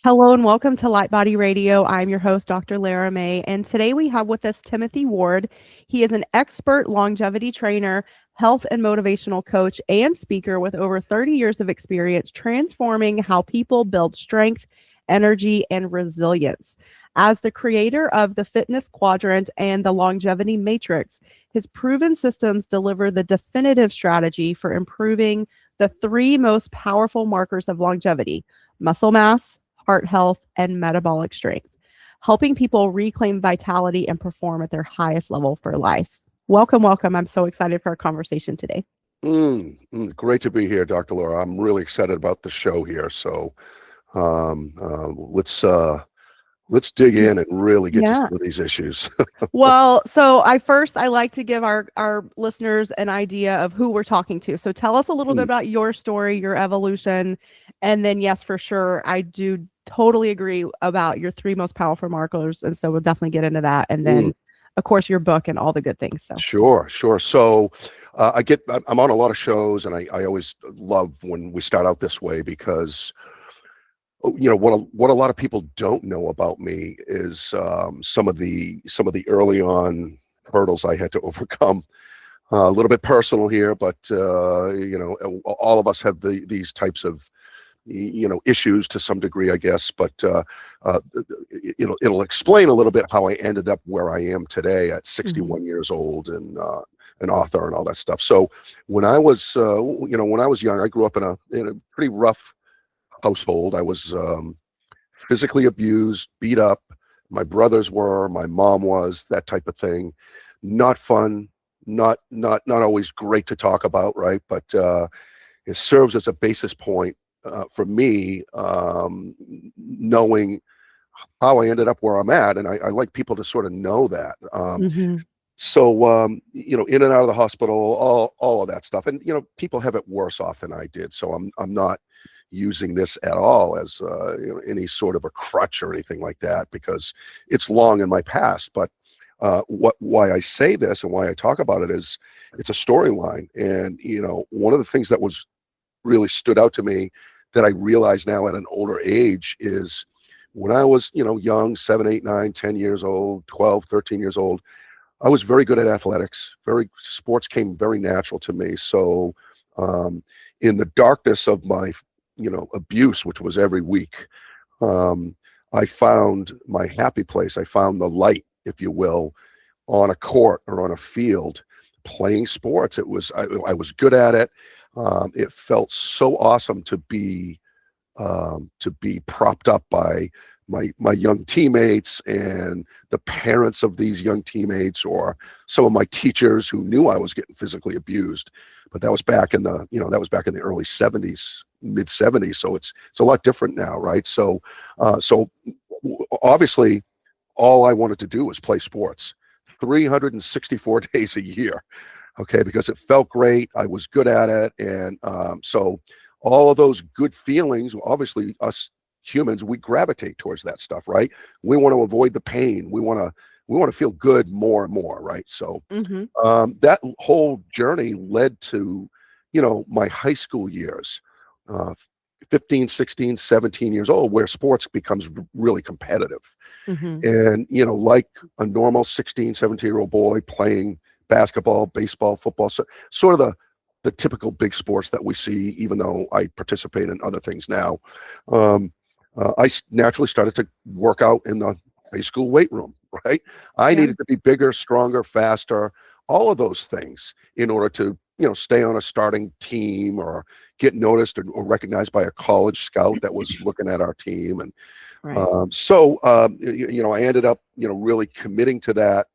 Hello and welcome to Light Body Radio. I'm your host, Dr. Lara May, and today we have with us Timothy Ward. He is an expert longevity trainer, health and motivational coach, and speaker with over 30 years of experience transforming how people build strength, energy, and resilience. As the creator of the Fitness Quadrant and the Longevity Matrix, his proven systems deliver the definitive strategy for improving the three most powerful markers of longevity: muscle mass, heart health, and metabolic strength, helping people reclaim vitality and perform at their highest level for life. Welcome, welcome. I'm so excited for our conversation today. Great to be here, Dr. Laura. I'm really excited about the show here. So um, uh, let's uh, let's dig Y- in and really get to Yeah. some of these issues. Well, so I like to give our listeners an idea of who we're talking to. So tell us a little bit Mm, about your story, your evolution, and then yes, for sure, I do totally agree about your three most powerful markers, and so we'll definitely get into that, and mm, then of course your book and all the good things. So sure, sure. So I'm on a lot of shows, and I always love when we start out this way because what a lot of people don't know about me is some of the early on hurdles I had to overcome. A little bit personal here, but all of us have these types of issues to some degree, I guess. But uh, it'll explain a little bit how I ended up where I am today at mhm. 61 years old and an author and all that stuff. So when I was young, I grew up in a pretty rough household. I was physically abused, beat up. My brothers were, my mom was, that type of thing. Not fun, not always great to talk about, right? But it serves as a basis point for me, knowing how I ended up where I'm at, and I like people to sort of know that. Mhm. In and out of the hospital, all of that stuff, and people have it worse off than I did. So I'm not using this at all as any sort of a crutch or anything like that because it's long in my past. But why I say this and why I talk about it is it's a storyline, and one of the things that was really stood out to me that I realize now at an older age is when I was young, 7, 8, 9, 10 years old, 12, 13 years old. I was very good at athletics. Very sports came very natural to me. So, um, in the darkness of my, abuse, which was every week, um, I found my happy place. I found the light, if you will, on a court or on a field, playing sports. I was good at it. It felt so awesome to be propped up by my young teammates and the parents of these young teammates or some of my teachers who knew I was getting physically abused. But that was back in the early 70s, mid 70s. So it's a lot different now, right? So obviously all I wanted to do was play sports 364 days a year. Okay, because it felt great. I was good at it. And so all of those good feelings, obviously, us humans, we gravitate towards that stuff, right? We want to avoid the pain. We want to feel good more and more, right? So Mhm. that whole journey led to, my high school years, uh, 15, 16, 17 years old, where sports becomes really competitive. Mhm. And, like a normal 16, 17-year-old boy playing basketball, baseball, football, so sort of the typical big sports that we see, even though I participate in other things now. Naturally started to work out in the high school weight room, right? I Yeah. needed to be bigger, stronger, faster, all of those things in order to, stay on a starting team or get noticed or recognized by a college scout that was looking at our team. And Right. I ended up, really committing to that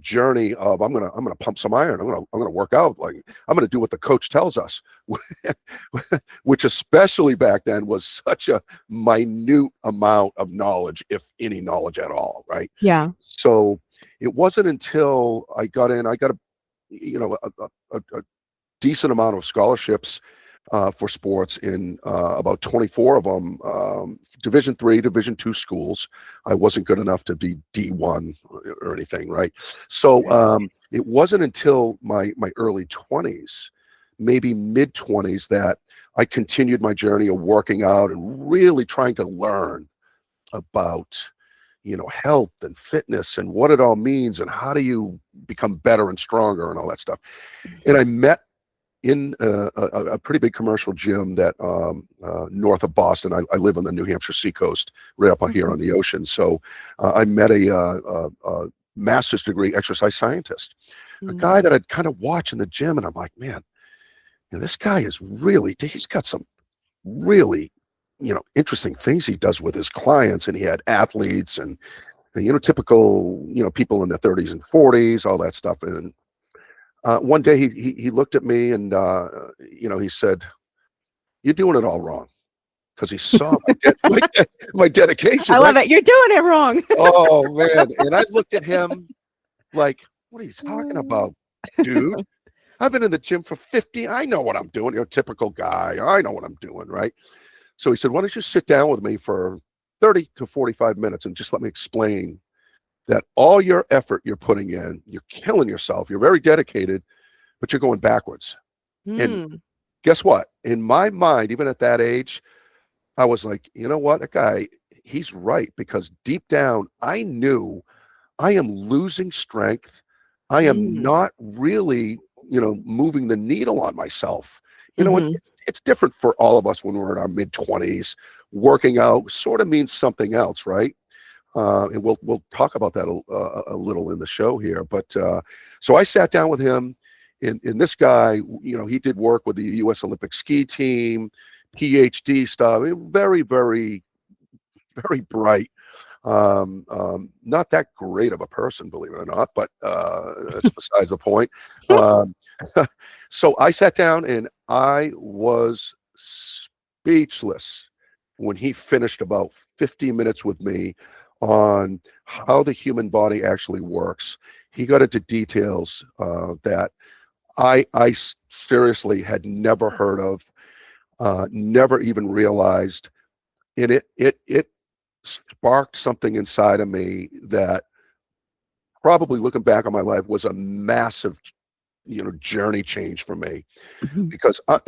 journey of I'm gonna pump some iron. I'm gonna work out. Like I'm gonna do what the coach tells us, which especially back then was such a minute amount of knowledge, if any knowledge at all, right? Yeah. So it wasn't until I got in, I got a decent amount of scholarships for sports in about 24 of them, Division 3, Division 2 schools. I wasn't good enough to be D1 or anything, right? So Right. it wasn't until my early 20s, maybe mid 20s, that I continued my journey of working out and really trying to learn about, health and fitness and what it all means and how do you become better and stronger and all that stuff. And I met in a pretty big commercial gym that north of Boston. I live on the New Hampshire seacoast, right up here on the ocean. So I met a master's degree exercise scientist, a guy that I'd kind of watch in the gym, and I'm like, man, this guy is he's got some really, interesting things he does with his clients. And he had athletes and typical, people in their 30s and 40s, all that stuff. And one day he looked at me and, he said, "You're doing it all wrong." Because he saw my dedication. I love it. You're doing it wrong. Oh, man. And I looked at him like, what are you talking about, dude? I've been in the gym for 15. I know what I'm doing. You're a typical guy. I know what I'm doing, right? So he said, "Why don't you sit down with me for 30 to 45 minutes and just let me explain that all your effort you're putting in, you're killing yourself. You're very dedicated, but you're going backwards." And guess what? In my mind, even at that age, I was like, you know what? That guy, he's right. Because deep down, I knew I am losing strength. I am not really, moving the needle on myself. It's different for all of us when we're in our mid-20s. Working out sort of means something else, right? And we'll talk about that a little in the show here. But so I sat down with him, and this guy, he did work with the U.S. Olympic ski team, PhD stuff. Very, very, very bright. Not that great of a person, believe it or not, but that's besides the point. So I sat down and I was speechless when he finished about 50 minutes with me on how the human body actually works. He got into details that I seriously had never heard of, never even realized. And it sparked something inside of me that, probably looking back on my life, was a massive, journey change for me. Because, by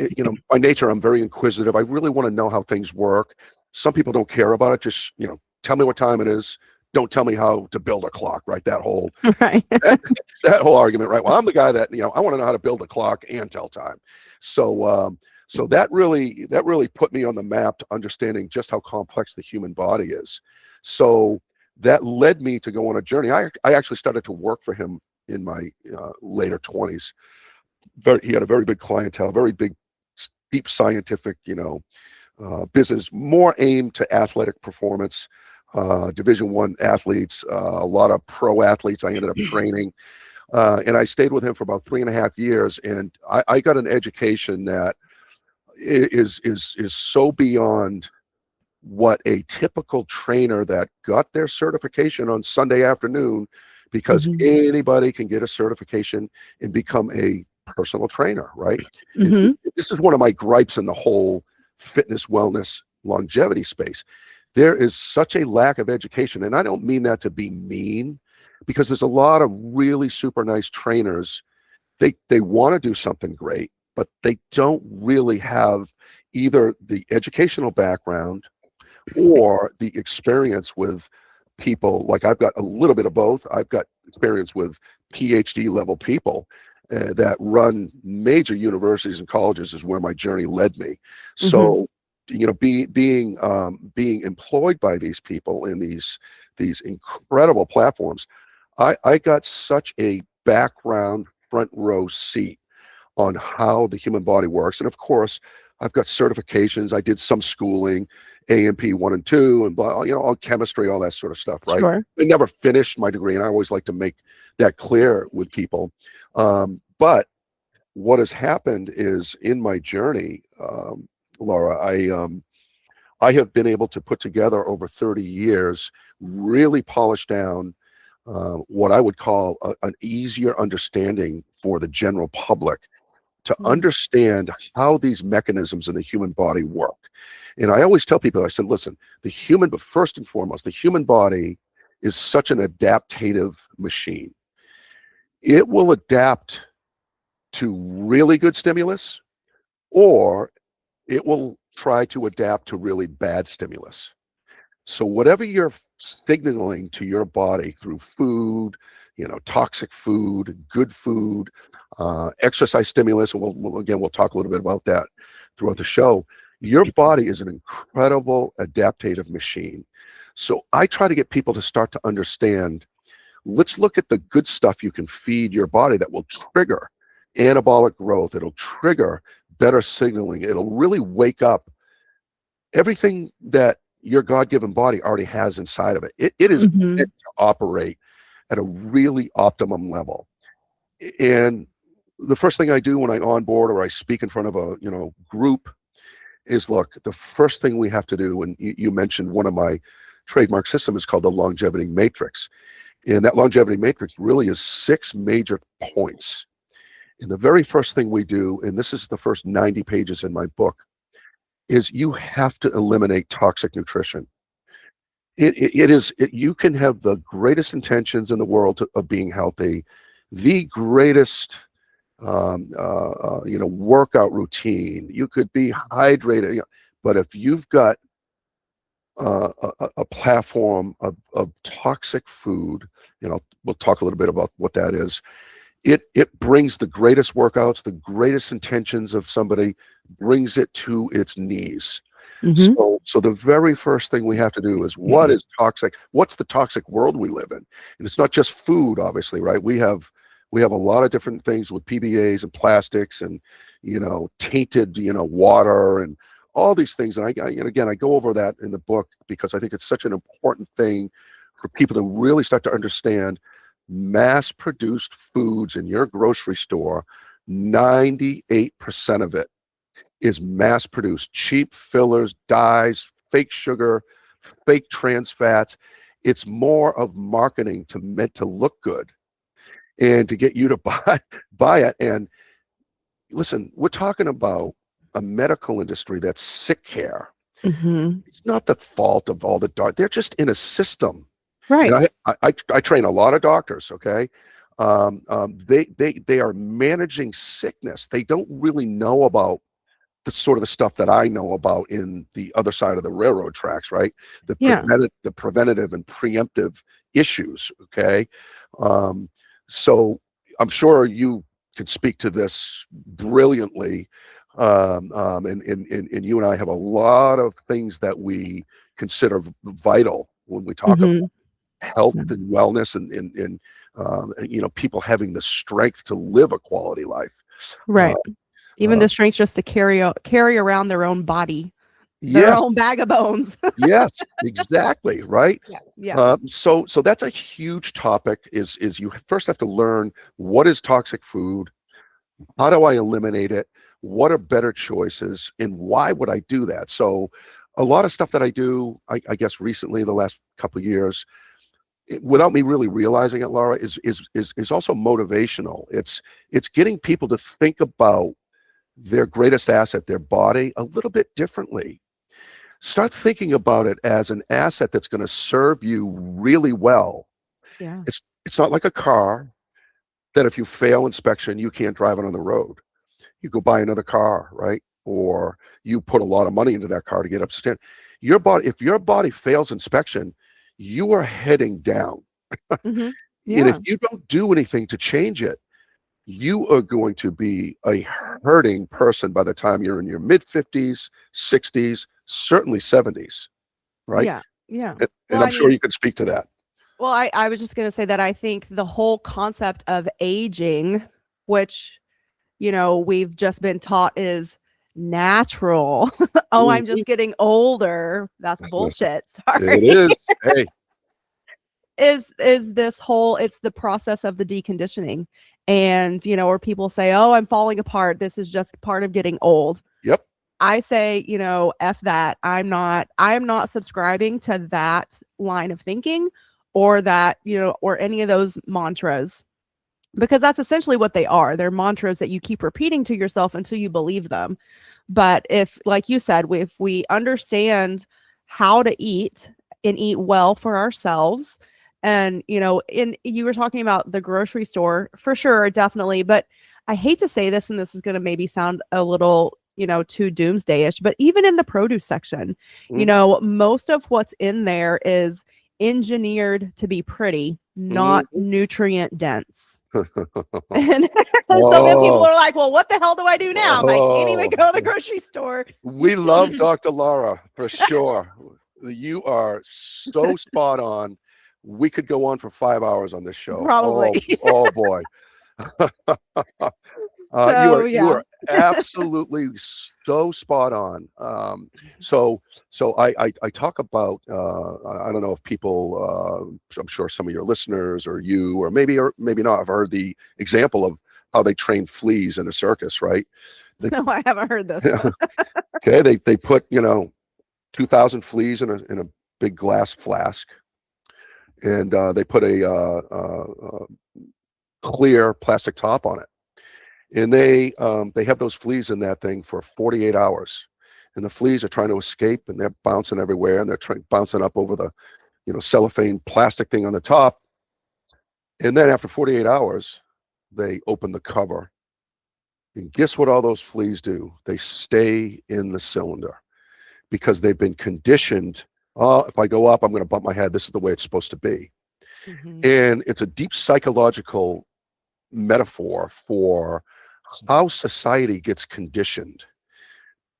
nature, I'm very inquisitive. I really want to know how things work. Some people don't care about it. Just, tell me what time it is. Don't tell me how to build a clock, right? That whole that whole argument, right? Well, I'm the guy that, I want to know how to build a clock and tell time. So so that really put me on the map to understanding just how complex the human body is. So that led me to go on a journey. I actually started to work for him in my later 20s. He had a very big clientele, very big, deep scientific, business, more aimed to athletic performance, Division I athletes, a lot of pro athletes I ended up training. And I stayed with him for about 3.5 years. And I got an education that is so beyond what a typical trainer that got their certification on Sunday afternoon, because anybody can get a certification and become a personal trainer, right? This is one of my gripes in the whole fitness, wellness, longevity space. There is such a lack of education, and I don't mean that to be mean, because there's a lot of really super nice trainers. They want to do something great, but they don't really have either the educational background or the experience with people. Like, I've got a little bit of both. I've got experience with PhD level people that run major universities and colleges, is where my journey led me. So, being employed by these people in these incredible platforms, I got such a background, front row seat on how the human body works. And of course, I've got certifications. I did some schooling, A&P 1 and 2, and blah, all chemistry, all that sort of stuff, right? Sure. I never finished my degree, and I always like to make that clear with people. But what has happened is, in my journey, Laura, I have been able to put together over 30 years, really polish down what I would call an easier understanding for the general public, to understand how these mechanisms in the human body work. And I always tell people, I said, listen, but first and foremost, the human body is such an adaptive machine. It will adapt to really good stimulus, or it will try to adapt to really bad stimulus. So whatever you're signaling to your body through food, toxic food, good food, exercise stimulus, and we'll talk a little bit about that throughout the show. Your body is an incredible adaptive machine. So I try to get people to start to understand, let's look at the good stuff you can feed your body that will trigger anabolic growth. It'll trigger better signaling. It'll really wake up everything that your God-given body already has inside of it. It is meant to operate at a really optimum level. And the first thing I do when I onboard or I speak in front of a group is, look, the first thing we have to do, and you mentioned one of my trademark systems is called the longevity matrix. And that longevity matrix really is 6 major points. And the very first thing we do, and this is the first 90 pages in my book, is you have to eliminate toxic nutrition. You can have the greatest intentions in the world of being healthy, the greatest workout routine. You could be hydrated, but if you've got a platform of toxic food, we'll talk a little bit about what that is. It brings the greatest workouts, the greatest intentions of somebody, brings it to its knees. So the very first thing we have to do is, what is toxic? What's the toxic world we live in? And it's not just food, obviously, right? We have a lot of different things with PBAs and plastics and tainted water and all these things. And I go over that in the book because I think it's such an important thing for people to really start to understand. Mass-produced foods in your grocery store, 98% of it is mass-produced. Cheap fillers, dyes, fake sugar, fake trans fats. It's more of marketing meant to look good and to get you to buy it. And listen, we're talking about a medical industry that's sick care. It's not the fault of all the doctors. They're just in a system. Right. And I train a lot of doctors, okay? They are managing sickness. They don't really know about the sort of the stuff that I know about in the other side of the railroad tracks, right? The preventative and preemptive issues, okay? So I'm sure you could speak to this brilliantly. And you and I have a lot of things that we consider vital when we talk about health and wellness and people having the strength to live a quality life. Right. Even the strength just to carry around their own body, their own bag of bones. Yes, exactly. Right. Yeah. So that's a huge topic is you first have to learn, what is toxic food? How do I eliminate it? What are better choices? And why would I do that? So a lot of stuff that I do, I guess recently, the last couple of years, without me really realizing it, Lara, is also motivational. It's getting people to think about their greatest asset, their body, a little bit differently. Start thinking about it as an asset that's going to serve you really well. Yeah. It's not like a car that if you fail inspection, you can't drive it on the road. You go buy another car, right? Or you put a lot of money into that car to get up to stand. Your body, if your body fails inspection, you are heading down. And if you don't do anything to change it, you are going to be a hurting person by the time you're in your mid-50s, 60s, certainly 70s, right? Yeah. And I'm sure you can speak to that. Well, I was just going to say that I think the whole concept of aging, which, we've just been taught is natural. Oh, I'm just getting older. That's bullshit. Sorry. It is. Hey. Is this whole, it's the process of the deconditioning. And, where people say, oh, I'm falling apart. This is just part of getting old. Yep. I say, F that. I am not subscribing to that line of thinking or that, or any of those mantras, because that's essentially what they are. They're mantras that you keep repeating to yourself until you believe them. But if, like you said, if we understand how to eat and eat well for ourselves, and, you were talking about the grocery store, for sure, definitely. But I hate to say this, and this is going to maybe sound a little too doomsday-ish, but even in the produce section, Mm, most of what's in there is engineered to be pretty, not mhm. nutrient dense. And so then people Oh, are like, well, what the hell do I do now if I can't even oh, go to the grocery store? we love Dr. Lara for sure. You are so spot on. We could go on for 5 hours on this show. Probably. Oh boy. You So are you yeah. are absolutely so spot on. So I talk about I don't know if people I'm sure some of your listeners or you or maybe not have heard the example of how they train fleas in a circus, right? They, No, I haven't heard this. okay, they put 2,000 fleas in a big glass flask, and they put a clear plastic top on it, and they have those fleas in that thing for 48 hours, and the fleas are trying to escape, and they're bouncing everywhere, and they're bouncing up over the cellophane plastic thing on the top, and then after 48 hours they open the cover, and guess what all those fleas do? They stay in the cylinder because they've been conditioned. Oh, if I go up, I'm going to bump my head. This is the way it's supposed to be. Mhm. And it's a deep psychological metaphor for how society gets conditioned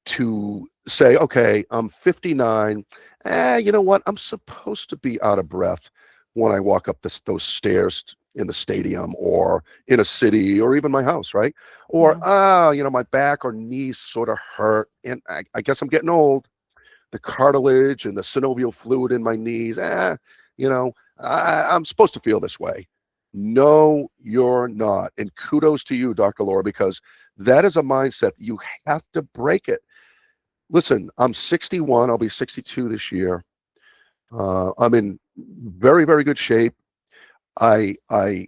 to say, okay, I'm 59. You know what? I'm supposed to be out of breath when I walk up those stairs in the stadium or in a city or even my house, right? Or, Yeah. my back or knees sort of hurt. And I guess I'm getting old. The cartilage and the synovial fluid in my knees, I'm supposed to feel this way. No, you're not. And kudos to you, Dr. Laura, because that is a mindset. You have to break it. Listen, I'm 61. I'll be 62 this year. I'm in very, very good shape. I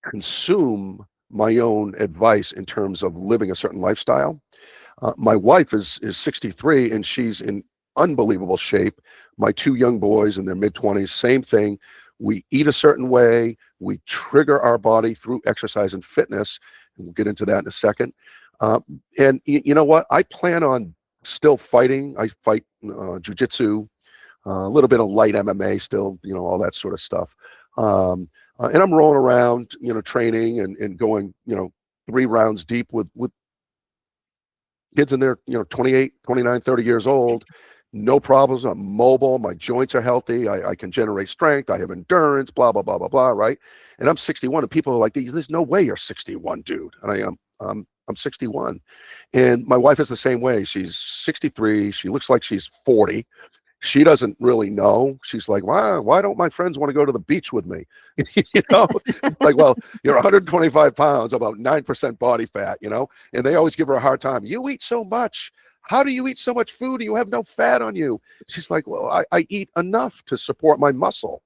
consume my own advice in terms of living a certain lifestyle. My wife is 63 and she's in unbelievable shape. My two young boys in their mid 20s, same thing. We eat a certain way. We trigger our body through exercise and fitness. And we'll get into that in a second. And you know what? I plan on still fighting. I fight jujitsu, a little bit of light MMA still, all that sort of stuff. And I'm rolling around, training and going, 3 rounds deep with kids in their 28, 29, 30 years old, no problems. I'm mobile, my joints are healthy, I can generate strength, I have endurance, blah blah blah blah blah, right? And I'm 61 and people are like, there's no way you're 61, dude. And I am. I'm 61, and my wife is the same way. She's 63, she looks like she's 40. She doesn't really know. She's like, why don't my friends want to go to the beach with me? It's like, well, you're 125 pounds, about 9% body fat, and they always give her a hard time. You eat so much. How do you eat so much food and you have no fat on you? She's like, well, I eat enough to support my muscle.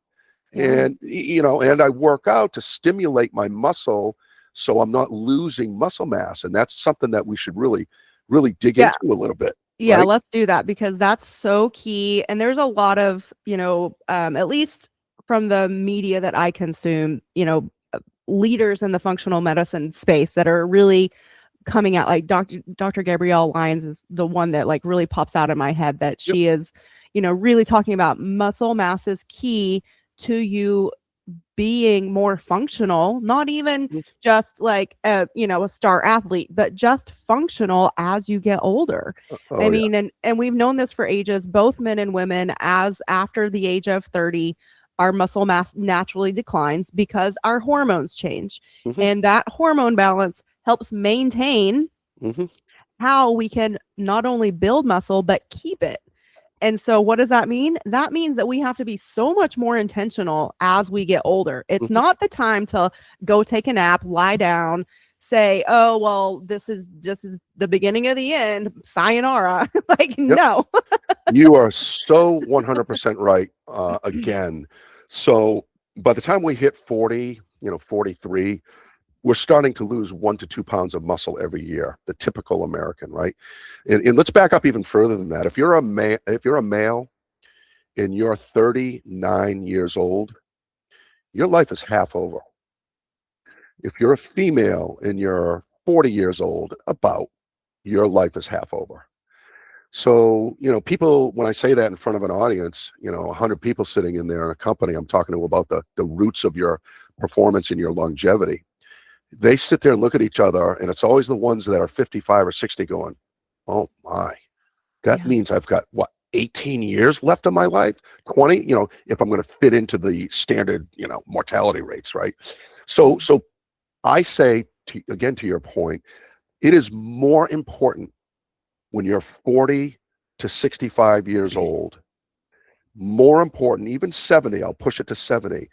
Yeah. And I work out to stimulate my muscle so I'm not losing muscle mass. And that's something that we should really, really dig Yeah. into a little bit. Yeah, Right? let's do that because that's so key. And there's a lot of, at least from the media that I consume, leaders in the functional medicine space that are really coming out, like Dr. Gabrielle Lyons is the one that like really pops out in my head, that Yep. she is, really talking about muscle mass is key to you being more functional, not even Mhm. just like a star athlete, but just functional as you get older. I Oh, yeah. mean, and we've known this for ages, both men and women, as after the age of 30, our muscle mass naturally declines because our hormones change. Hmm. And that hormone balance helps maintain Hmm. how we can not only build muscle, but keep it. And so what does that mean? That means that we have to be so much more intentional as we get older. It's Hmm. not the time to go take a nap, lie down, say, "Oh, well, this is the beginning of the end. Sayonara." Like, Yep. no. You are so 100% right. Again, so by the time we hit 40, 43, we're starting to lose 1 to 2 pounds of muscle every year. The typical American, right? And let's back up even further than that. If you're a male and you're 39 years old, your life is half over. If you're a female and you're 40 years old, about, your life is half over. So, people, when I say that in front of an audience, 100 people sitting in there in a company, I'm talking to about the roots of your performance and your longevity. They sit there and look at each other, and it's always the ones that are 55 or 60 going, oh my, that Yeah. means I've got what, 18 years left of my life, 20, if I'm going to fit into the standard, mortality rates, right? So I say, again, to your point, it is more important when you're 40 to 65 years old, more important, even 70, I'll push it to 70,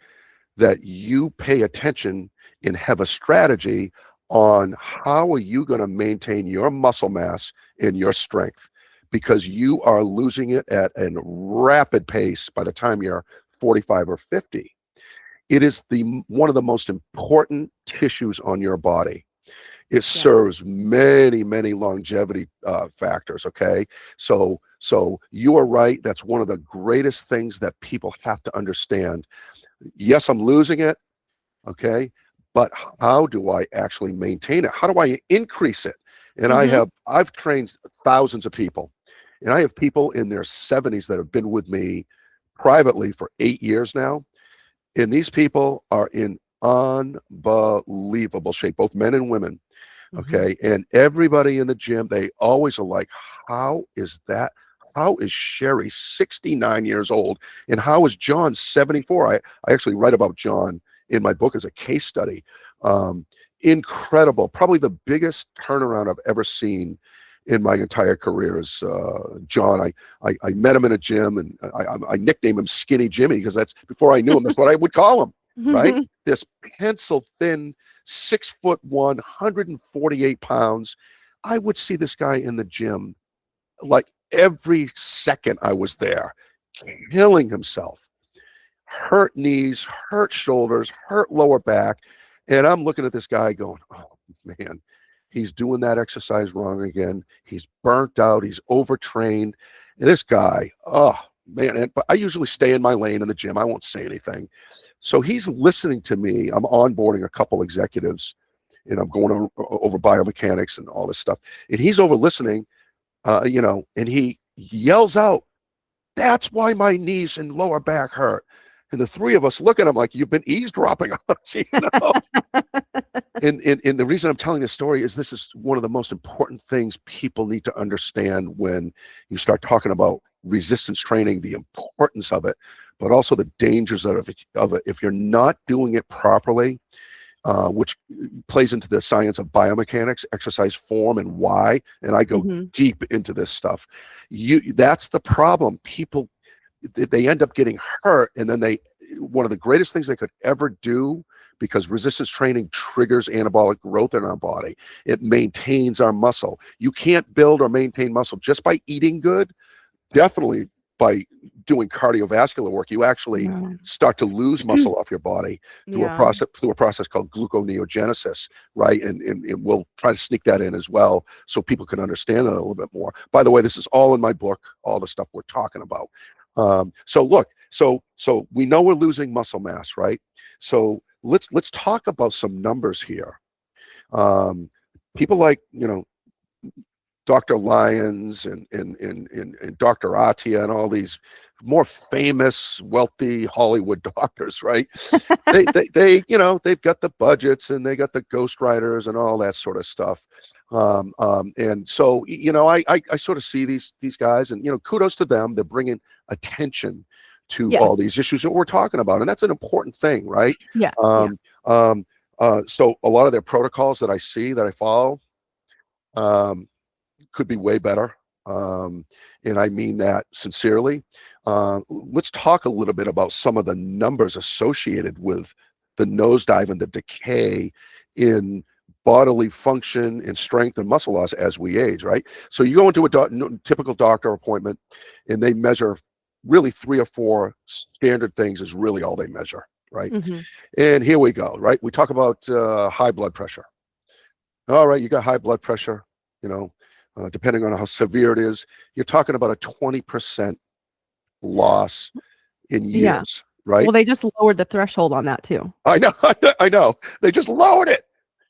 that you pay attention and have a strategy on how are you going to maintain your muscle mass and your strength, because you are losing it at a rapid pace by the time you're 45 or 50. It is one of the most important tissues on your body. It serves many, many longevity factors. Okay, so you are right. That's one of the greatest things that people have to understand. Yes, I'm losing it. Okay, but how do I actually maintain it? How do I increase it? And I've trained thousands of people, and I have people in their 70s that have been with me privately for 8 years now, and these people are in unbelievable shape, both men and women. Okay. And everybody in the gym, they always are like, how is that? How is Sherry 69 years old? And how is John 74? I actually write about John in my book as a case study. Incredible. Probably the biggest turnaround I've ever seen in my entire career is John. I met him in a gym, and I nicknamed him Skinny Jimmy, because that's, before I knew him, that's what I would call him. Right? This pencil thin, 6'1", 148 pounds. I would see this guy in the gym like every second I was there, killing himself. Hurt knees, hurt shoulders, hurt lower back. And I'm looking at this guy going, oh man, he's doing that exercise wrong again. He's burnt out. He's overtrained. And this guy, oh man, but I usually stay in my lane in the gym. I won't say anything. So he's listening to me. I'm onboarding a couple executives, and I'm going over biomechanics and all this stuff. And he's over listening, and he yells out, "That's why my knees and lower back hurt." And the three of us look at him like, you've been eavesdropping on us, And the reason I'm telling this story is this is one of the most important things people need to understand when you start talking about resistance training, the importance of it, but also the dangers of it. If you're not doing it properly, which plays into the science of biomechanics, exercise form, and why, and I go deep into this stuff. That's the problem. People, they end up getting hurt, and then one of the greatest things they could ever do, because resistance training triggers anabolic growth in our body. It maintains our muscle. You can't build or maintain muscle just by eating good. Definitely by doing cardiovascular work, you actually start to lose muscle off your body through a process called gluconeogenesis, right? And we'll try to sneak that in as well, so people can understand that a little bit more. By the way, this is all in my book, all the stuff we're talking about. So look, so we know we're losing muscle mass, right? So let's talk about some numbers here. People like, Dr. Lyons and Dr. Atia and all these more famous, wealthy Hollywood doctors, right? they they've got the budgets, and they got the ghostwriters and all that sort of stuff. And so, I sort of see these guys, and, kudos to them. They're bringing attention to all these issues that we're talking about. And that's an important thing, right? So a lot of their protocols that I see, that I follow, could be way better. And I mean that sincerely. Let's talk a little bit about some of the numbers associated with the nosedive and the decay in bodily function and strength and muscle loss as we age, right? So you go into a typical doctor appointment, and they measure really 3 or 4 standard things is really all they measure, right? And here we go, right? We talk about high blood pressure. All right, you got high blood pressure, depending on how severe it is, you're talking about a 20% loss in years, right? Well, they just lowered the threshold on that too. I know. They just lowered it.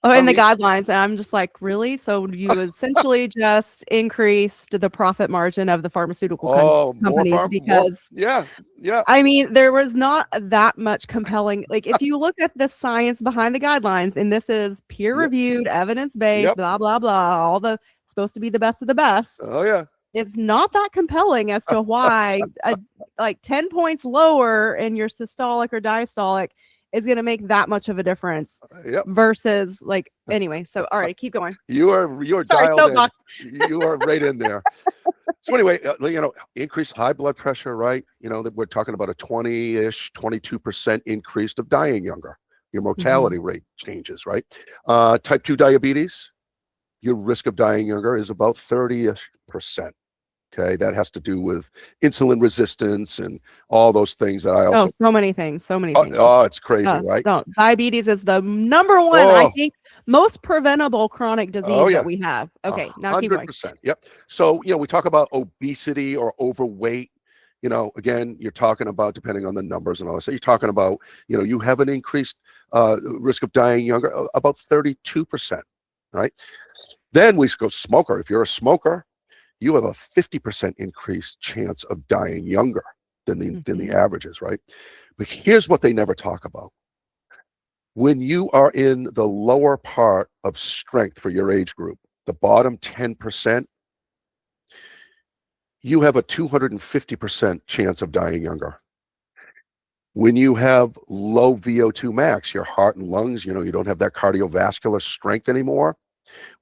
Oh, I in the mean, guidelines, and I'm just like, "Really?" So you essentially just increased the profit margin of the pharmaceutical oh, companies more, because yeah, yeah, I mean, there was not that much compelling like, if you look at the science behind the guidelines, and this is yep, peer-reviewed, evidence-based, yep. blah, blah, blah, all the supposed to be the best of the best. Oh yeah, It's not that compelling as to why like 10 points lower in your systolic or diastolic is gonna make that much of a difference yep. versus like anyway, so alright, keep going. You are Sorry, dialed in. soapbox. You are right in there. So anyway, increased high blood pressure, right? That we're talking about a 20-ish, 22% increase of dying younger. Your Mhm. mortality rate changes, right? Type 2 diabetes, your risk of dying younger is about 30-ish percent. Okay, that has to do with insulin resistance and all those things that I Oh, also. so many things, so many Oh, things. oh, it's crazy, right? No, diabetes is the number one, I Oh, think, most preventable chronic oh disease that yeah, we have. a Okay, now keep hundred going. percent. Yep. So we talk about obesity or overweight. Again, you're talking about depending on the numbers and all that. So you're talking about you have an increased risk of dying younger, about 32%, right? Then we go smoker. If you're a smoker, you have a 50% increased chance of dying younger than the Mhm. averages, right? But here's what they never talk about. When you are in the lower part of strength for your age group, the bottom 10%, you have a 250% chance of dying younger. When you have low VO2 max, your heart and lungs, you don't have that cardiovascular strength anymore.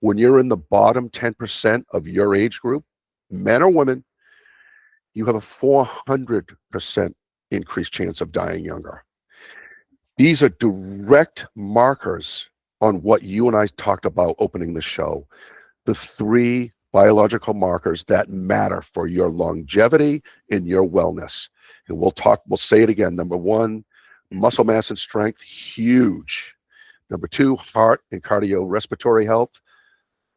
When you're in the bottom 10% of your age group, men or women, you have a 400% increased chance of dying younger. These are direct markers on what you and I talked about opening the show. The three biological markers that matter for your longevity and your wellness. And we'll say it again. Number one, muscle mass and strength, huge. Number two, heart and cardiorespiratory health.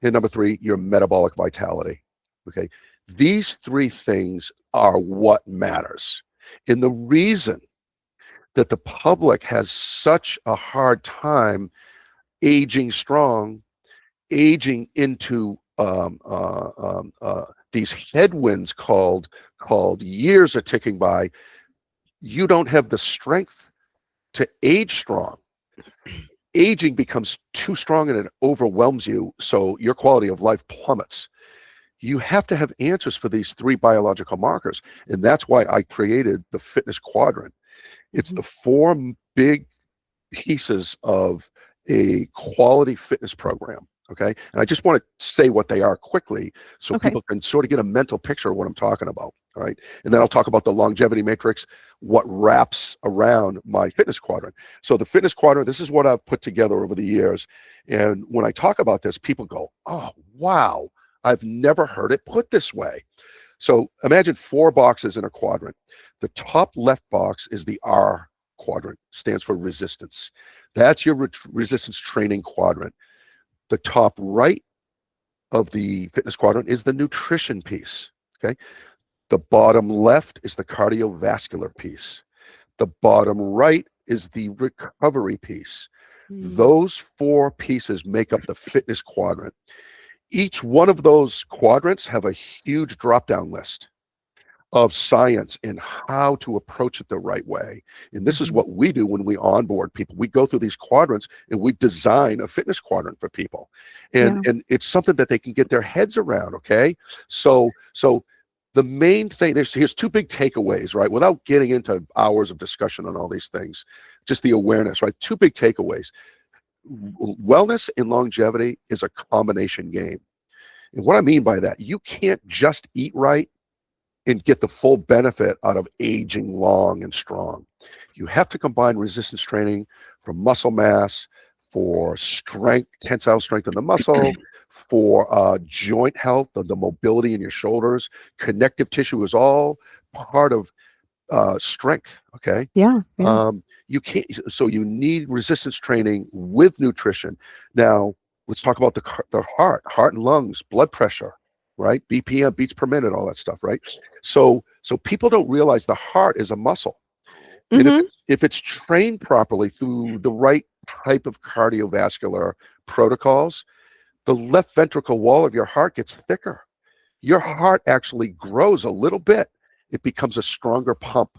And number three, your metabolic vitality. Okay. These three things are what matters. And the reason that the public has such a hard time aging strong, aging into these headwinds called years are ticking by. You don't have the strength to age strong. Aging becomes too strong and it overwhelms you, so your quality of life plummets. You have to have answers for these three biological markers, and that's why I created the fitness quadrant. It's Mhm. the four big pieces of a quality fitness program. Okay. And I just want to say what they are quickly so Okay. people can sort of get a mental picture of what I'm talking about. All right. And then I'll talk about the longevity matrix, what wraps around my fitness quadrant. So the fitness quadrant, this is what I've put together over the years. And when I talk about this, people go, oh, wow, I've never heard it put this way. So imagine four boxes in a quadrant. The top left box is the R quadrant, stands for resistance. That's your resistance training quadrant. The top right of the fitness quadrant is the nutrition piece. Okay. The bottom left is the cardiovascular piece. The bottom right is the recovery piece. Mm. Those four pieces make up the fitness quadrant. Each one of those quadrants have a huge drop down list of science and how to approach it the right way. And this is Mhm. what we do when we onboard people. We go through these quadrants and we design a fitness quadrant for people. And Yeah. and it's something that they can get their heads around, okay? So the main thing, here's two big takeaways, right? Without getting into hours of discussion on all these things, just the awareness, right? Two big takeaways. Wellness and longevity is a combination game. And what I mean by that, you can't just eat right and get the full benefit out of aging long and strong. You have to combine resistance training for muscle mass, for strength, tensile strength in the muscle, for joint health, the mobility in your shoulders. Connective tissue is all part of strength. Okay. Yeah, yeah. You can't, so you need resistance training with nutrition. Now, let's talk about the heart and lungs, blood pressure, right? BPM, beats per minute, all that stuff, right? So people don't realize the heart is a muscle. And Mhm. if it's trained properly through the right type of cardiovascular protocols, the left ventricle wall of your heart gets thicker. Your heart actually grows a little bit. It becomes a stronger pump.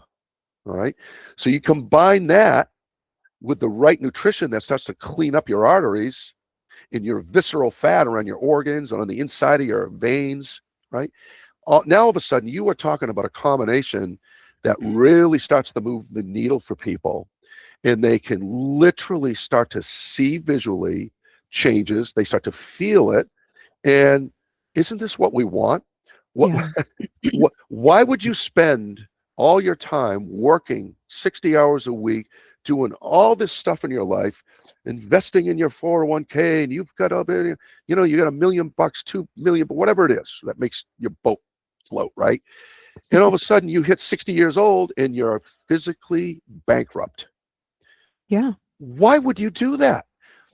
All right. So you combine that with the right nutrition that starts to clean up your arteries and your visceral fat around your organs and on the inside of your veins, right? Now, all of a sudden, you are talking about a combination that really starts to move the needle for people. And they can literally start to see visually changes. They start to feel it. And isn't this what we want? What, why would you spend all your time working 60 hours a week, doing all this stuff in your life, investing in your 401k, and you've got you got $1 million, $2 million, but whatever it is that makes your boat float, right? And all of a sudden you hit 60 years old and you're physically bankrupt. Yeah. Why would you do that?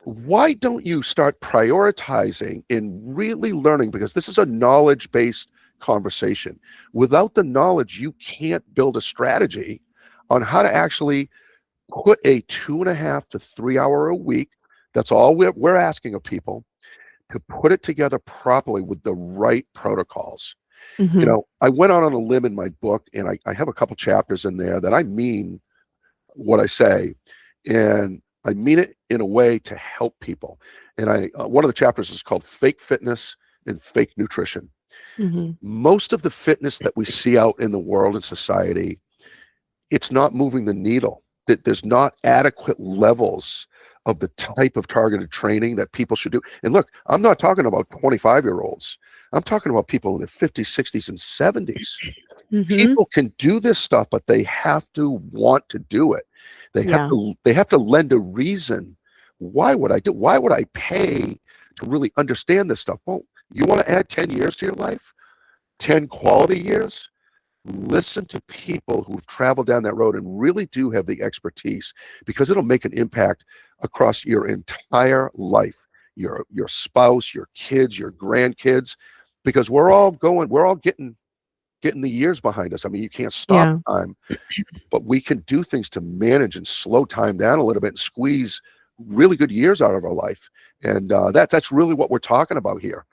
Why don't you start prioritizing and really learning? Because this is a knowledge-based conversation. Without the knowledge, you can't build a strategy on how to actually put a 2.5 to 3 hour a week. That's all we're asking of people, to put it together properly with the right protocols. I went out on a limb in my book, and I have a couple chapters in there that I mean what I say, and I mean it in a way to help people. And one of the chapters is called Fake Fitness and Fake Nutrition. Most of the fitness that we see out in the world and society, it's not moving the needle. There's not adequate levels of the type of targeted training that people should do. And look, I'm not talking about 25-year-olds. I'm talking about people in their 50s, 60s, and 70s. People can do this stuff, but they have to want to do it. They have to lend a reason. Why would I pay to really understand this stuff? Well, you want to add 10 years to your life? 10 quality years? Listen to people who've traveled down that road and really do have the expertise, because it'll make an impact across your entire life, your spouse, your kids, your grandkids, because we're all getting the years behind us. I mean, you can't stop time, but we can do things to manage and slow time down a little bit and squeeze really good years out of our life. And that's really what we're talking about here.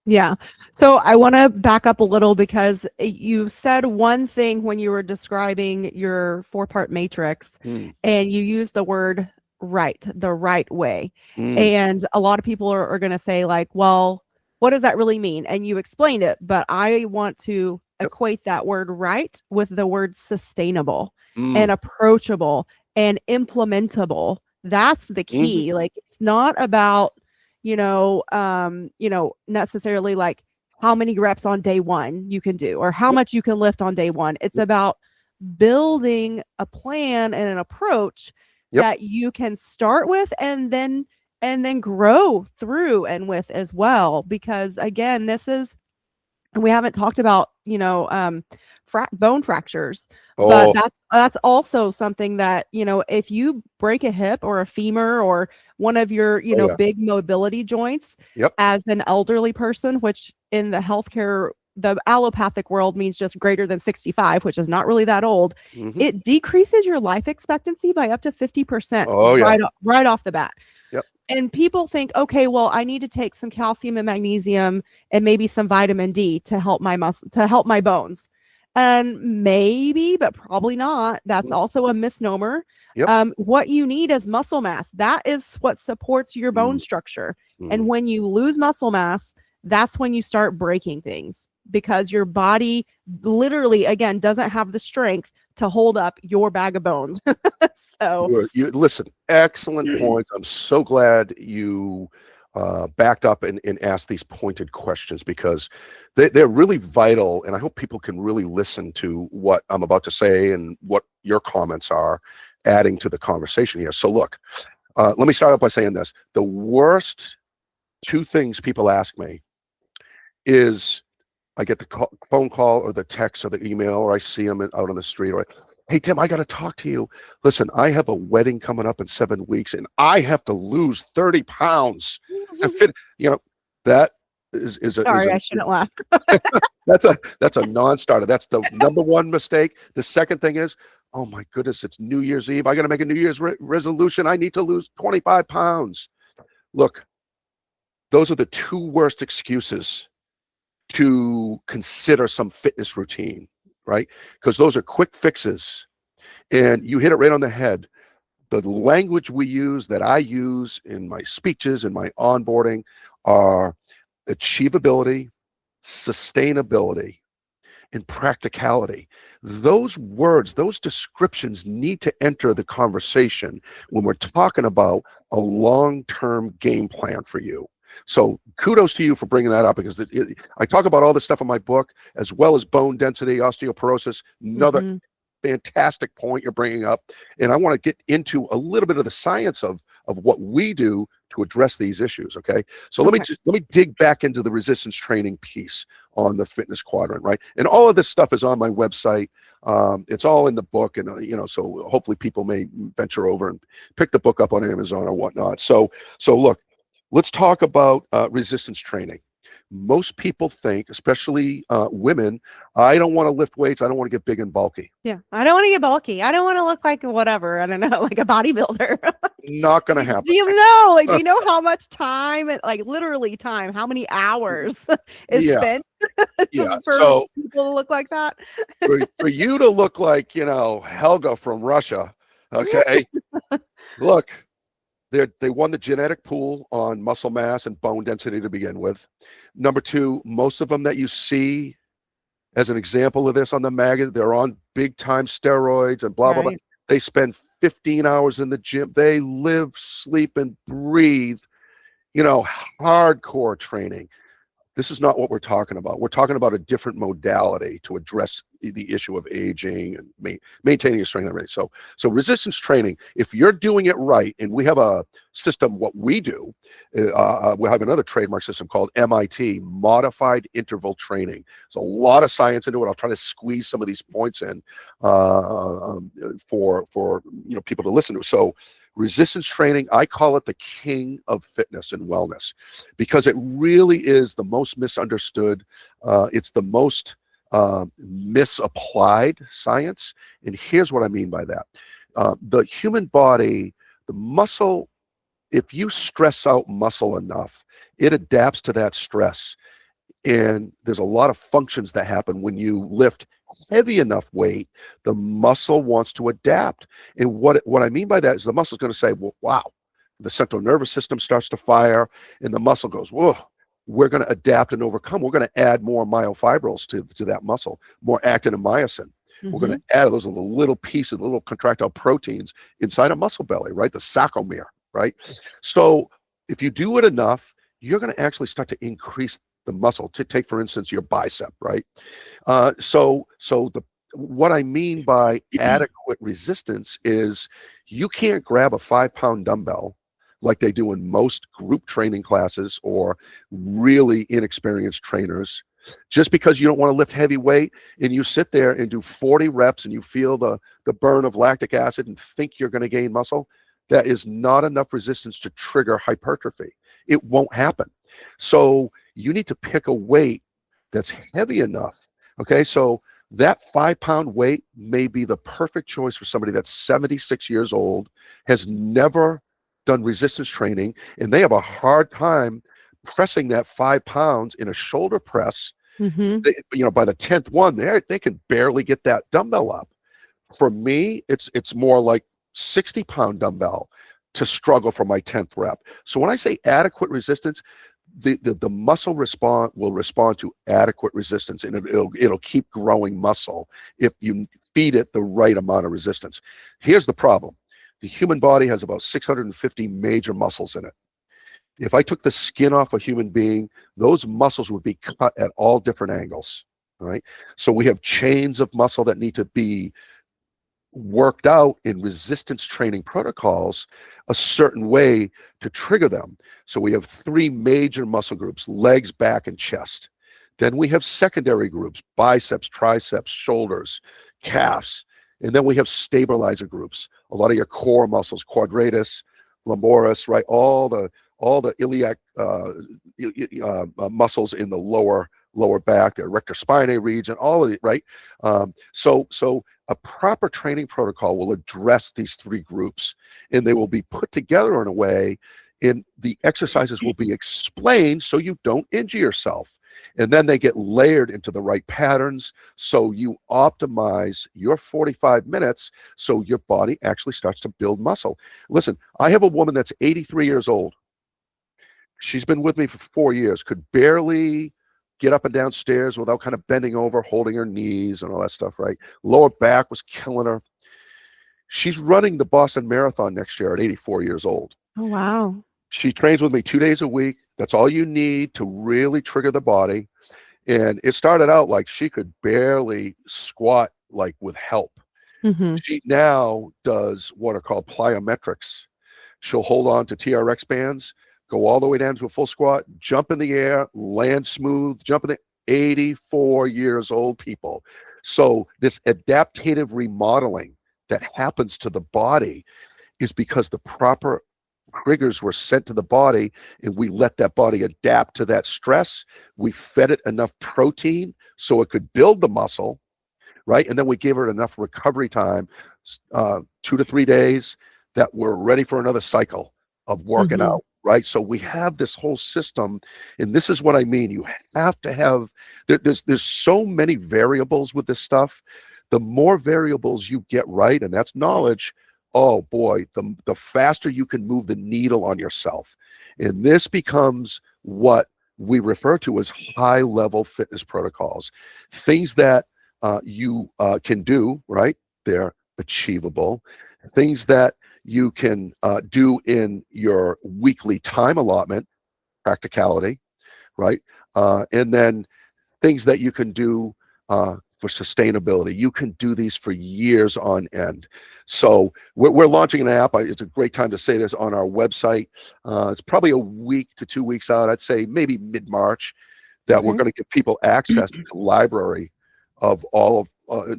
Yeah. So I want to back up a little, because you said one thing when you were describing your 4-part matrix, and you used the word right, the right way. And a lot of people are going to say, like, well, what does that really mean? And you explained it, but I want to equate that word right with the word sustainable and approachable and implementable. That's the key. Like, it's not about necessarily like how many reps on day one you can do or how much you can lift on day one. It's about building a plan and an approach that you can start with and then grow through and with as well. Because again, we haven't talked about, bone fractures, but that's also something that, if you break a hip or a femur or one of your, big mobility joints as an elderly person, which in the healthcare, the allopathic world means just greater than 65, which is not really that old. It decreases your life expectancy by up to 50% right off the bat. And people think, okay, well, I need to take some calcium and magnesium and maybe some vitamin D to help my bones. And maybe, but probably not. That's also a misnomer. What you need is muscle mass. That is what supports your bone structure. And when you lose muscle mass, that's when you start breaking things, because your body literally, again, doesn't have the strength to hold up your bag of bones. So you listen, excellent points. I'm so glad you backed up and asked these pointed questions, because they're really vital, and I hope people can really listen to what I'm about to say and what your comments are adding to the conversation here. So look, let me start out by saying this. The worst 2 things people ask me is, I get the phone call or the text or the email, or I see them out on the street, or, hey, Tim, I got to talk to you. Listen, I have a wedding coming up in 7 weeks, and I have to lose 30 pounds to fit. That is sorry, I shouldn't laugh. That's a non-starter. That's the number one mistake. The second thing is, Oh my goodness, it's New Year's Eve. I got to make a New Year's resolution. I need to lose 25 pounds. Look, those are the two worst excuses to consider some fitness routine, right? Because those are quick fixes. And you hit it right on the head. The language we use, that I use in my speeches and my onboarding, are achievability, sustainability, and practicality. Those words, those descriptions need to enter the conversation when we're talking about a long-term game plan for you. So kudos to you for bringing that up, because I talk about all this stuff in my book, as well as bone density, osteoporosis, another fantastic point you're bringing up. And I want to get into a little bit of the science of what we do to address these issues. Okay. So let me dig back into the resistance training piece on the fitness quadrant, right? And all of this stuff is on my website. It's all in the book, and so hopefully people may venture over and pick the book up on Amazon or whatnot. So look, let's talk about resistance training. Most people think, especially women, I don't want to lift weights. I don't want to get big and bulky. Yeah. I don't want to get bulky. I don't want to look like whatever. I don't know, like a bodybuilder. Not going to happen. Do you know, do you know how much time, like literally time, how many hours is spent for people to look like that? for you to look like, Helga from Russia. Okay. Look, they won the genetic pool on muscle mass and bone density to begin with. Number two, most of them that you see as an example of this on the magazine, they're on big time steroids and blah, blah, blah. They spend 15 hours in the gym. They live, sleep, and breathe, hardcore training. This is not what we're talking about. We're talking about a different modality to address the issue of aging and maintaining your strength and everything. So resistance training, if you're doing it right, and we have a system, what we do, we have another trademark system called MIT, Modified Interval Training. There's a lot of science into it. I'll try to squeeze some of these points in for people to listen to. So resistance training, I call it the king of fitness and wellness, because it really is the most misunderstood. It's the most misapplied science. And here's what I mean by that. The human body, the muscle, if you stress out muscle enough, it adapts to that stress. And there's a lot of functions that happen when you lift heavy enough weight. The muscle wants to adapt. And what I mean by that is the muscle is going to say, well, wow, the central nervous system starts to fire, and the muscle goes, whoa, we're going to adapt and overcome. We're going to add more myofibrils to that muscle, more actin and myosin. We're going to add those little pieces, little contractile proteins inside a muscle belly, right? The sarcomere, right? So if you do it enough, you're going to actually start to increase the muscle. To take, for instance, your bicep, right? What I mean by adequate resistance is you can't grab a 5-pound dumbbell like they do in most group training classes or really inexperienced trainers, just because you don't want to lift heavy weight, and you sit there and do 40 reps and you feel the burn of lactic acid and think you're going to gain muscle. That is not enough resistance to trigger hypertrophy. It won't happen. So you need to pick a weight that's heavy enough. Okay, so that 5-pound weight may be the perfect choice for somebody that's 76 years old, has never done resistance training, and they have a hard time pressing that 5 pounds in a shoulder press. By the 10th one, they can barely get that dumbbell up. For me, it's more like 60-pound dumbbell to struggle for my 10th rep. So when I say adequate resistance, the muscle will respond to adequate resistance, and it'll keep growing muscle if you feed it the right amount of resistance. Here's the problem. The human body has about 650 major muscles in it. If I took the skin off a human being, those muscles would be cut at all different angles. All right. So we have chains of muscle that need to be worked out in resistance training protocols a certain way to trigger them. So we have 3 major muscle groups: legs, back, and chest. Then we have secondary groups: biceps, triceps, shoulders, calves. And then we have stabilizer groups: a lot of your core muscles, quadratus, lumboris, right? All the iliac muscles in the lower lower back, the erector spinae region, all of it, right? So a proper training protocol will address these three groups, and they will be put together in a way, and the exercises will be explained so you don't injure yourself. And then they get layered into the right patterns, so you optimize your 45 minutes so your body actually starts to build muscle. Listen, I have a woman that's 83 years old. She's been with me for 4 years, could barely get up and down stairs without kind of bending over, holding her knees and all that stuff, right? Lower back was killing her. She's running the Boston Marathon next year at 84 years old. Oh, wow. She trains with me 2 days a week. That's all you need to really trigger the body. And it started out like she could barely squat, like with help. Mm-hmm. She now does what are called plyometrics. She'll hold on to TRX bands, go all the way down to a full squat, jump in the air, land smooth, jump in the 84 years old, people. So this adaptative remodeling that happens to the body is because the proper triggers were sent to the body, and we let that body adapt to that stress. We fed it enough protein so it could build the muscle, right? And then we gave her enough recovery time, 2 to 3 days, that we're ready for another cycle of working Mm-hmm. out, right? So we have this whole system, and this is what I mean. You have to have, there's so many variables with this stuff. The more variables you get right, and that's knowledge, oh boy, the faster you can move the needle on yourself. And this becomes what we refer to as high-level fitness protocols, things that you can do, right? They're achievable. Things that you can do in your weekly time allotment, practicality, right? And then things that you can do for sustainability. You can do these for years on end. So we're launching an app. It's a great time to say this on our website. It's probably a week to 2 weeks out. I'd say maybe mid-March that we're Okay. going to give people access to the library of all of,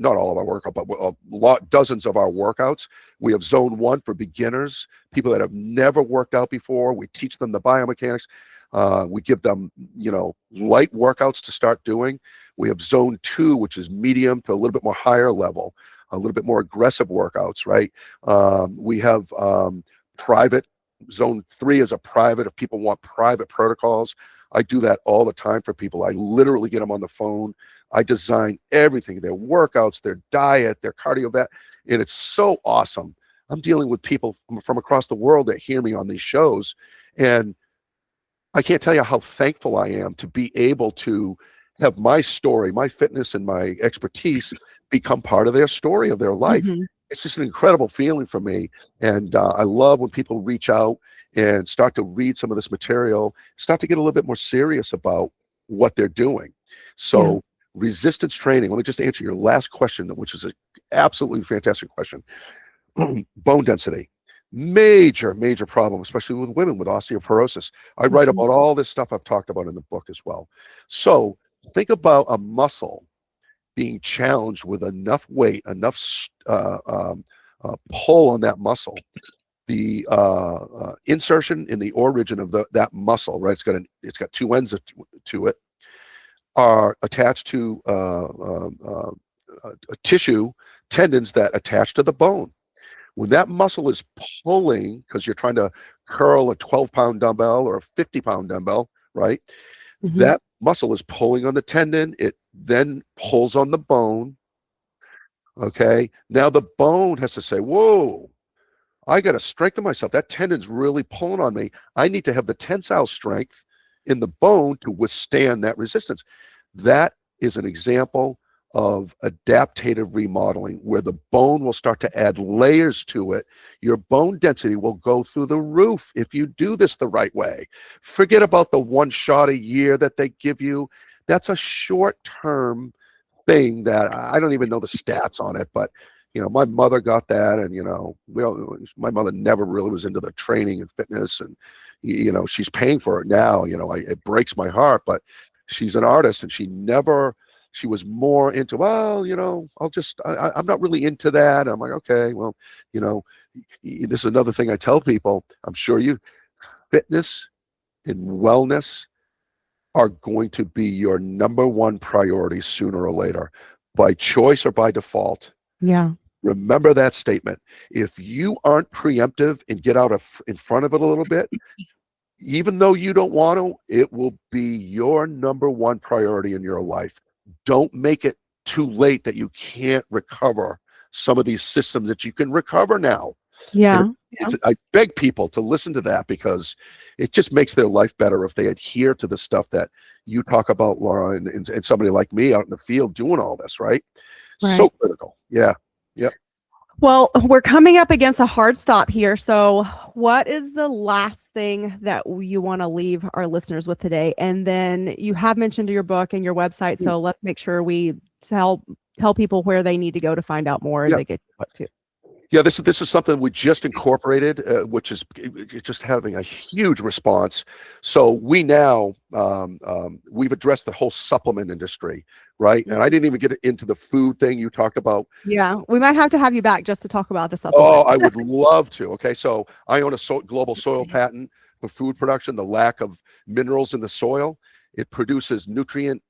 not all of our workout, but dozens of our workouts. We have zone 1 for beginners, people that have never worked out before. We teach them the biomechanics. We give them, light workouts to start doing. We have zone 2, which is medium to a little bit more higher level, a little bit more aggressive workouts, right? We have private. Zone 3 is a private, if people want private protocols. I do that all the time for people. I literally get them on the phone. I design everything, their workouts, their diet, their cardiovascular, and it's so awesome. I'm dealing with people from across the world that hear me on these shows, and I can't tell you how thankful I am to be able to have my story, my fitness, and my expertise become part of their story of their life. Mm-hmm. It's just an incredible feeling for me. And I love when people reach out and start to read some of this material, start to get a little bit more serious about what they're doing. So resistance training, let me just answer your last question, which is an absolutely fantastic question. Bone density. Major problem, especially with women with osteoporosis. I write Mm-hmm. about all this stuff I've talked about in the book as well. So think about a muscle being challenged with enough weight, enough pull on that muscle. The insertion in the origin of that muscle, right? It's got two ends to it, are attached to a tissue, tendons that attach to the bone. When that muscle is pulling, because you're trying to curl a 12-pound dumbbell or a 50-pound dumbbell, right? Mm-hmm. That muscle is pulling on the tendon. It then pulls on the bone. Okay. Now the bone has to say, whoa, I got to strengthen myself. That tendon's really pulling on me. I need to have the tensile strength in the bone to withstand that resistance. That is an example of adaptative remodeling, where the bone will start to add layers to it. Your bone density will go through the roof if you do this the right way. Forget about the one shot a year that they give you. That's a short-term thing that I don't even know the stats on it, but my mother got that, and my mother never really was into the training and fitness, and she's paying for it now. It breaks my heart, but she's an artist, and she was more into, well, I'm not really into that. I'm like, okay, well, this is another thing I tell people. I'm sure fitness and wellness are going to be your number one priority sooner or later, by choice or by default. Yeah. Remember that statement. If you aren't preemptive and get out in front of it a little bit, even though you don't want to, it will be your number one priority in your life. Don't make it too late that you can't recover some of these systems that you can recover now. And Yeah. I beg people to listen to that, because it just makes their life better if they adhere to the stuff that you talk about, Laura, and somebody like me out in the field doing all this, right? So Right. critical. Yeah. Yep. Well, we're coming up against a hard stop here. So, what is the last thing that you want to leave our listeners with today? And then you have mentioned your book and your website, so let's make sure we tell people where they need to go to find out more and Yeah. to get your book too. Yeah, this is something we just incorporated, which is just having a huge response. So we now we've addressed the whole supplement industry, right? And I didn't even get into the food thing you talked about. Yeah, we might have to have you back just to talk about the Oh, supplements. I would love to. Okay, so I own a global soil patent for food production. The lack of minerals in the soil, it produces nutrient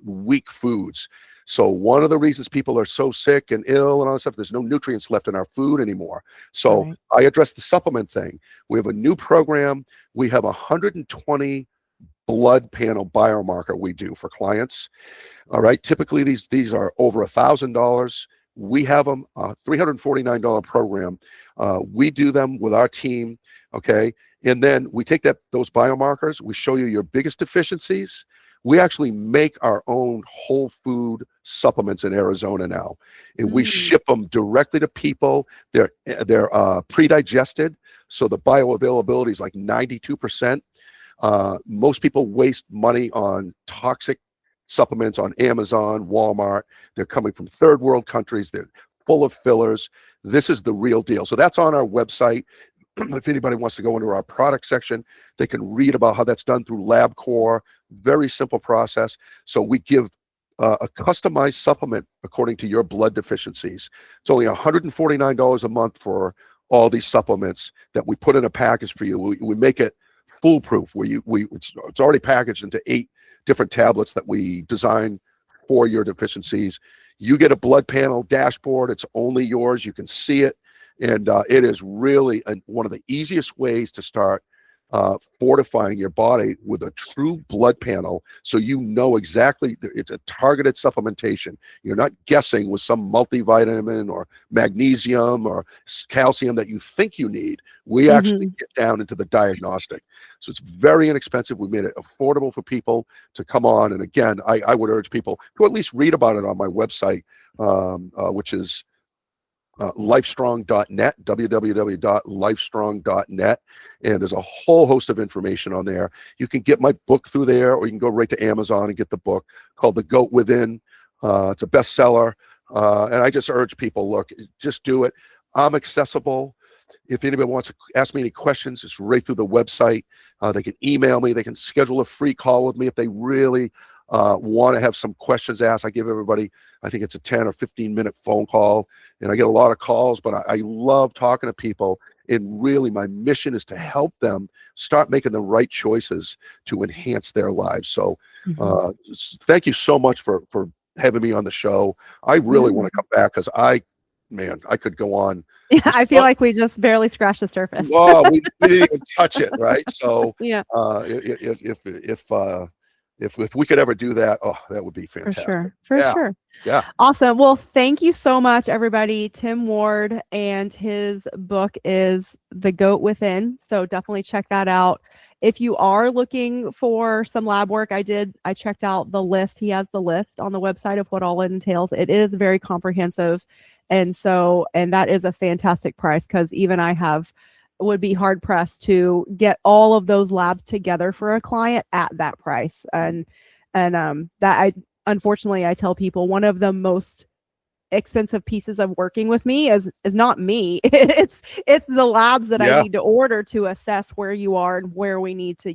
weak foods. So one of the reasons people are so sick and ill and all that stuff, there's no nutrients left in our food anymore. So Right. I address the supplement thing. We have a new program. We have 120 blood panel biomarker we do for clients. All right. Typically these are over $1,000. We have them $349 program. We do them with our team. Okay. And then we take those biomarkers, we show you your biggest deficiencies. We actually make our own whole food supplements in Arizona now, and we ship them directly to people. They're pre-digested, so the bioavailability is like 92%. Most people waste money on toxic supplements on Amazon, Walmart. They're coming from third world countries. They're full of fillers. This is the real deal. So that's on our website. If anybody wants to go into our product section, they can read about how that's done through LabCorp. Very simple process. So we give a customized supplement according to your blood deficiencies. It's only $149 a month for all these supplements that we put in a package for you. We make it foolproof, where it's already packaged into 8 different tablets that we design for your deficiencies. You get a blood panel dashboard. It's only yours. You can see it. And it is really one of the easiest ways to start fortifying your body with a true blood panel, so you know exactly it's a targeted supplementation. You're not guessing with some multivitamin or magnesium or calcium that you think you need. We actually get down into the diagnostic. So it's very inexpensive. We made it affordable for people to come on. And again, I would urge people to at least read about it on my website, which is lifestrong.net, www.lifestrong.net. And there's a whole host of information on there. You can get my book through there, or you can go right to Amazon and get the book called The Goat Within. It's a bestseller. And I just urge people, look, just do it. I'm accessible. If anybody wants to ask me any questions, it's right through the website. They can email me. They can schedule a free call with me if they really want to have some questions asked. I give everybody, I think it's a 10 or 15-minute phone call, and I get a lot of calls, but I love talking to people. And really, my mission is to help them start making the right choices to enhance their lives. So thank you so much for having me on the show. I really want to come back, because I could go on. Yeah, I feel like we just barely scratched the surface. Well, we didn't even touch it, right? So Yeah. If we could ever do that, oh, that would be fantastic. For sure. Yeah. Awesome. Well, thank you so much, everybody. Tim Ward, and his book is The Goat Within. So definitely check that out. If you are looking for some lab work, I checked out the list. He has the list on the website of what all it entails. It is very comprehensive. And that is a fantastic price, because even I would be hard pressed to get all of those labs together for a client at that price. And that unfortunately, I tell people, one of the most expensive pieces of working with me is not me. It's the labs that I Yeah. need to order to assess where you are and where we need to,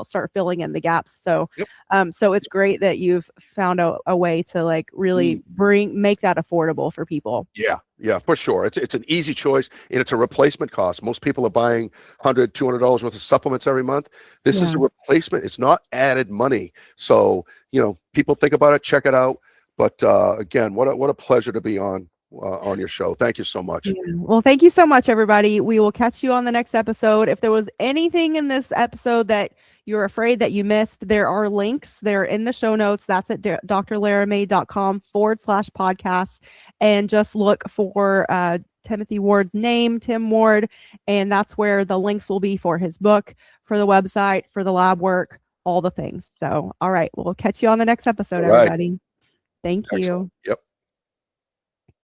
start filling in the gaps. So Yep. so it's great that you've found a way to like really make that affordable for people. Yeah, for sure. It's an easy choice, and it's a replacement cost. Most people are buying $100, $200 worth of supplements every month. This is a replacement. It's not added money. So, people think about it, check it out. But again, what a pleasure to be on your show. Thank you so much. Yeah. Well, thank you so much, everybody. We will catch you on the next episode. If there was anything in this episode that you're afraid that you missed, there are links. They're in the show notes. That's at drlaramay.com/podcast. And just look for Timothy Ward's name, Tim Ward. And that's where the links will be for his book, for the website, for the lab work, all the things. So, all right. We'll catch you on the next episode, everybody. Thank you. Excellent. Yep.